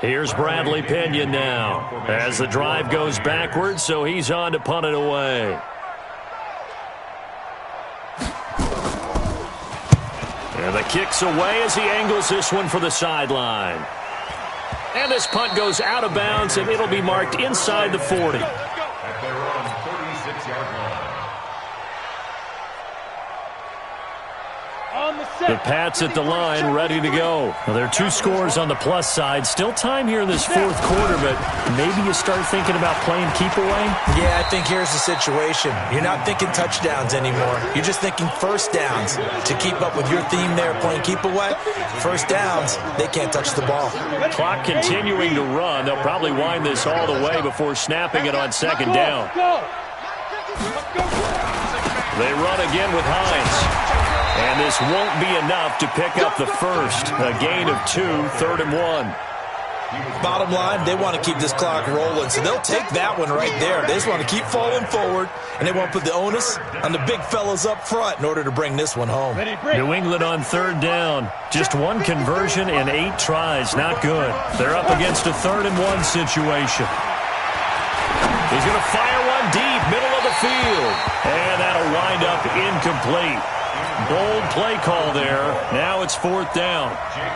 Here's Bradley Pinion now as the drive goes backwards, so he's on to punt it away. And the kick's away as he angles this one for the sideline. And this punt goes out of bounds, and it'll be marked inside the 40. At their own 36-yard line. The Pats at the line, ready to go. Well, there are 2 scores on the plus side. Still time here in this fourth quarter, but maybe you start thinking about playing keep away? Yeah, I think here's the situation. You're not thinking touchdowns anymore. You're just thinking first downs. To keep up with your theme there, playing keep away, first downs, they can't touch the ball. Clock continuing to run. They'll probably wind this all the way before snapping it on second down. They run again with Hines. And this won't be enough to pick up the first. A gain of 2, 3rd and 1. Bottom line, they want to keep this clock rolling, so they'll take that one right there. They just want to keep falling forward, and they want to put the onus on the big fellas up front in order to bring this one home. New England on 3rd down. Just 1 conversion and 8 tries. Not good. They're up against a 3rd and 1 situation. He's going to fire one deep, middle of the field. And that'll wind up incomplete. Bold play call there. Now it's 4th down.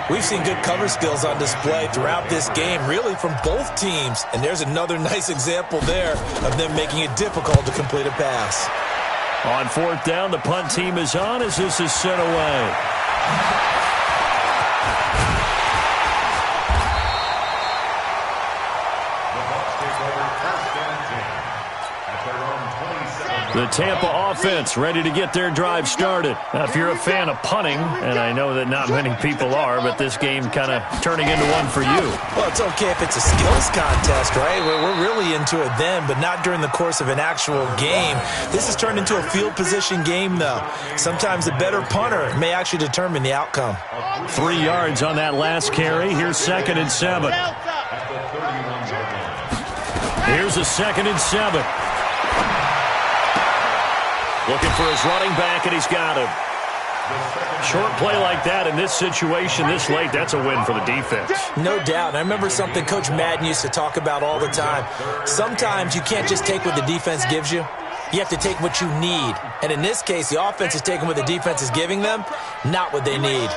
We've seen good cover skills on display throughout this game, really from both teams. And there's another nice example there of them making it difficult to complete a pass. On 4th down, the punt team is on as this is sent away. The Tampa offense ready to get their drive started. Now, if you're a fan of punting, and I know that not many people are, but this game kind of turning into one for you. Well, it's okay if it's a skills contest, right? We're really into it then, but not during the course of an actual game. This has turned into a field position game, though. Sometimes the better punter may actually determine the outcome. 3 yards on that last carry. Here's 2nd and 7. Here's a 2nd and 7. Looking for his running back, and he's got him. Short play like that in this situation this late, that's a win for the defense. No doubt. I remember something Coach Madden used to talk about all the time. Sometimes you can't just take what the defense gives you. You have to take what you need. And in this case, the offense is taking what the defense is giving them, not what they need.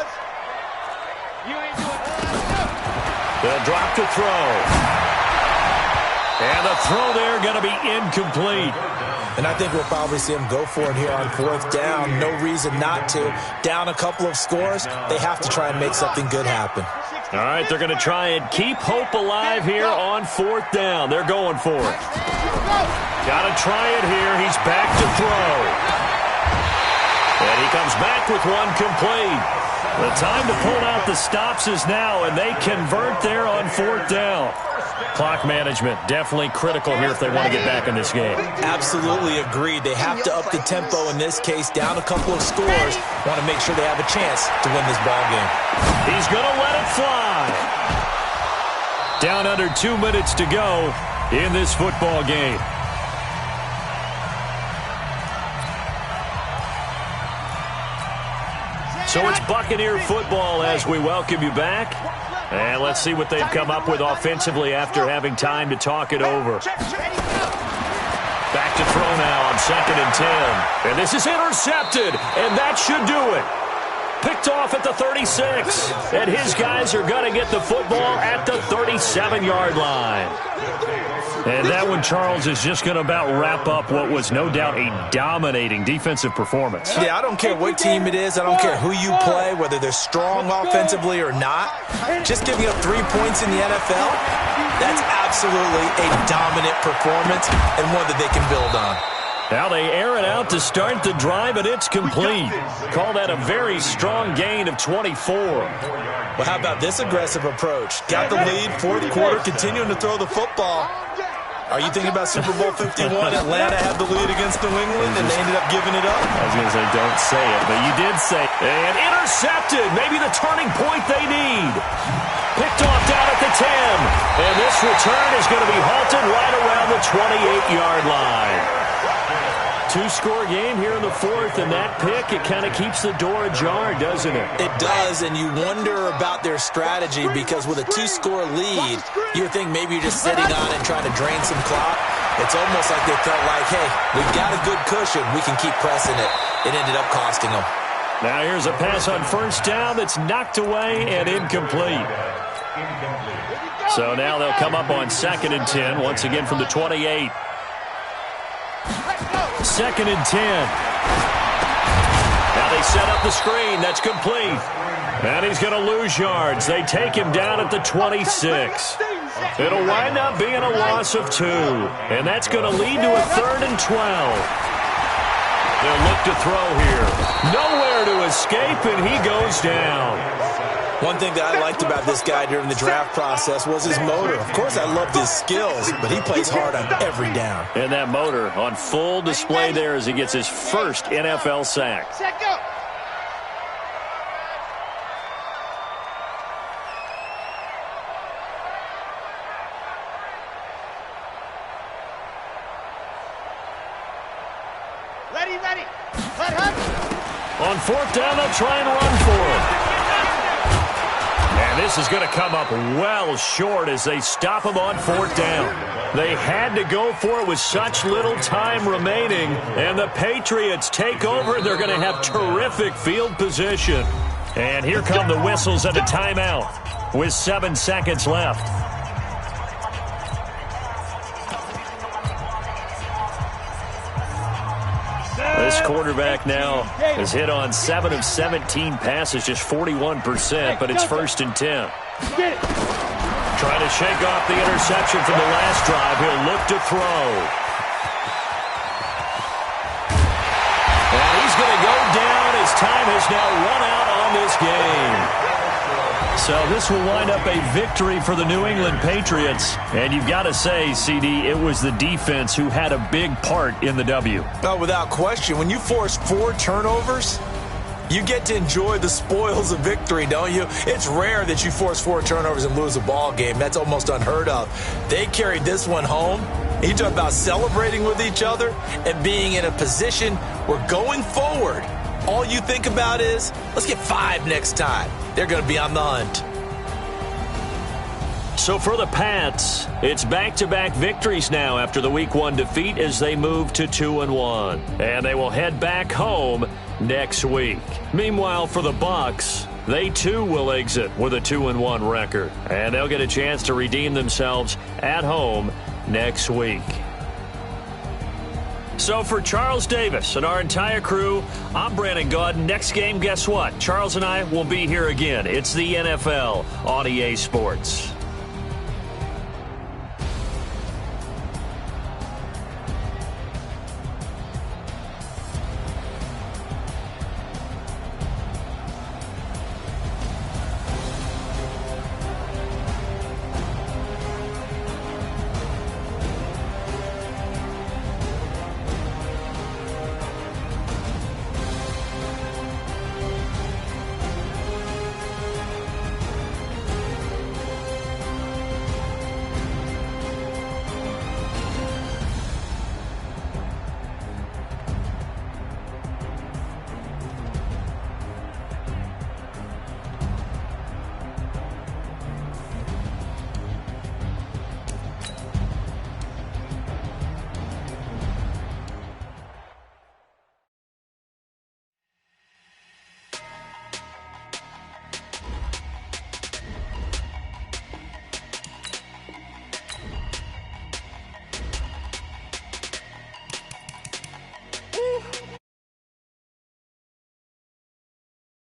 They'll drop to throw. And the throw there going to be incomplete. And I think we'll probably see them go for it here on 4th down. No reason not to. Down a couple of scores, they have to try and make something good happen. All right, they're going to try and keep hope alive here on 4th down. They're going for it. Got to try it here. He's back to throw. And he comes back with one complete. The time to pull out the stops is now, and they convert there on 4th down. Clock management definitely critical here if they want to get back in this game. Absolutely agreed. They have to up the tempo in this case, down a couple of scores. Want to make sure they have a chance to win this ball game. He's going to let it fly. Down under 2 minutes to go in this football game. So it's Buccaneer football as we welcome you back. And let's see what they've come up with offensively after having time to talk it over. Back to throw now on 2nd and 10. And this is intercepted, and that should do it. Picked off at the 36. And his guys are going to get the football at the 37-yard line. And that one, Charles, is just going to about wrap up what was no doubt a dominating defensive performance. Yeah, I don't care what team it is. I don't care who you play, whether they're strong offensively or not. Just giving up 3 points in the NFL, that's absolutely a dominant performance and one that they can build on. Now they air it out to start the drive, and it's complete. Call that a very strong gain of 24. Well, how about this aggressive approach? Got the lead, 4th quarter, continuing to throw the football. Are you thinking about Super Bowl 51? Atlanta had the lead against New England, and they ended up giving it up? I was going to say, don't say it, but you did say it. And intercepted, maybe the turning point they need. Picked off down at the 10. And this return is going to be halted right around the 28-yard line. Two-score game here in the fourth, and that pick, it kind of keeps the door ajar, doesn't it? It does, and you wonder about their strategy because with a two-score lead, you would think maybe you're just sitting on it and trying to drain some clock. It's almost like they felt like, hey, we've got a good cushion. We can keep pressing it. It ended up costing them. Now here's a pass on first down that's knocked away and incomplete. So now they'll come up on 2nd and 10, once again from the 28. 2nd and 10. Now they set up the screen. That's complete. And he's going to lose yards. They take him down at the 26. It'll wind up being a loss of 2. And that's going to lead to a 3rd and 12. They'll look to throw here. Nowhere to escape, and he goes down. One thing that I liked about this guy during the draft process was his motor. Of course, I loved his skills, but he plays hard on every down. And that motor on full display there as he gets his first NFL sack. Set, go. Ready. On 4th down, they'll try and run for it. And this is going to come up well short as they stop him on 4th down. They had to go for it with such little time remaining, and the Patriots take over. They're going to have terrific field position. And here come the whistles and a timeout with 7 seconds left. This quarterback now has hit on 7 of 17 passes, just 41%, but it's 1st and 10. Trying to shake off the interception from the last drive. He'll look to throw. And he's going to go down as time has now run out on this game. So this will wind up a victory for the New England Patriots. And you've got to say, CD, it was the defense who had a big part in the W. Oh, without question. When you force 4 turnovers, you get to enjoy the spoils of victory, don't you? It's rare that you force 4 turnovers and lose a ball game. That's almost unheard of. They carried this one home. You talk about celebrating with each other and being in a position where going forward, all you think about is, let's get 5 next time. They're going to be on the hunt. So for the Pats, it's back-to-back victories now after the Week 1 defeat as they move to 2-1. And they will head back home next week. Meanwhile, for the Bucs, they too will exit with a 2-1 record. And they'll get a chance to redeem themselves at home next week. So for Charles Davis and our entire crew, I'm Brandon Gaudin. Next game, guess what? Charles and I will be here again. It's the NFL on EA Sports.